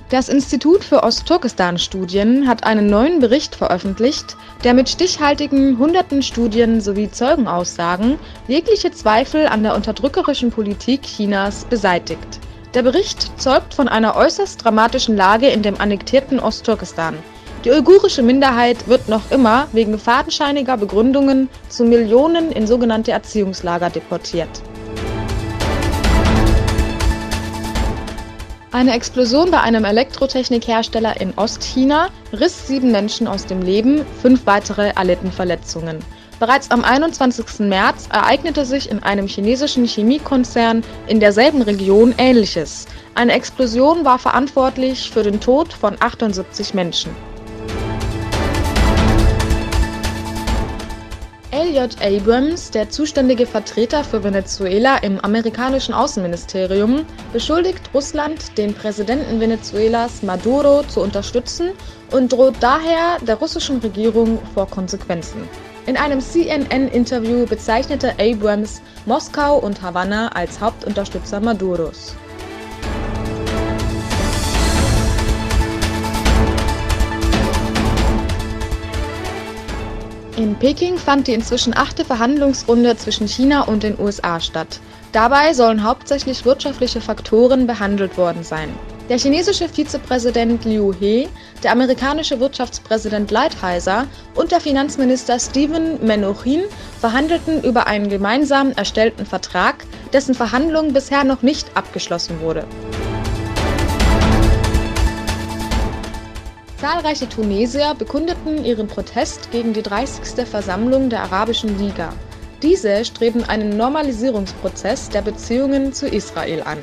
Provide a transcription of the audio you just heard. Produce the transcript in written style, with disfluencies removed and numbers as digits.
Das Institut für Ostturkestan-Studien hat einen neuen Bericht veröffentlicht, der mit stichhaltigen hunderten Studien sowie Zeugenaussagen jegliche Zweifel an der unterdrückerischen Politik Chinas beseitigt. Der Bericht zeugt von einer äußerst dramatischen Lage in dem annektierten Ostturkestan. Die uigurische Minderheit wird noch immer wegen fadenscheiniger Begründungen zu Millionen in sogenannte Erziehungslager deportiert. Eine Explosion bei einem Elektrotechnikhersteller in Ostchina riss 7 Menschen aus dem Leben, 5 weitere erlitten Verletzungen. Bereits am 21. März ereignete sich in einem chinesischen Chemiekonzern in derselben Region Ähnliches. Eine Explosion war verantwortlich für den Tod von 78 Menschen. Elliot Abrams, der zuständige Vertreter für Venezuela im amerikanischen Außenministerium, beschuldigt Russland, den Präsidenten Venezuelas Maduro zu unterstützen und droht daher der russischen Regierung vor Konsequenzen. In einem CNN-Interview bezeichnete Abrams Moskau und Havanna als Hauptunterstützer Maduros. In Peking fand die inzwischen 8. Verhandlungsrunde zwischen China und den USA statt. Dabei sollen hauptsächlich wirtschaftliche Faktoren behandelt worden sein. Der chinesische Vizepräsident Liu He, der amerikanische Wirtschaftspräsident Lighthizer und der Finanzminister Steven Mnuchin verhandelten über einen gemeinsam erstellten Vertrag, dessen Verhandlung bisher noch nicht abgeschlossen wurde. Zahlreiche Tunesier bekundeten ihren Protest gegen die 30. Versammlung der Arabischen Liga. Diese streben einen Normalisierungsprozess der Beziehungen zu Israel an.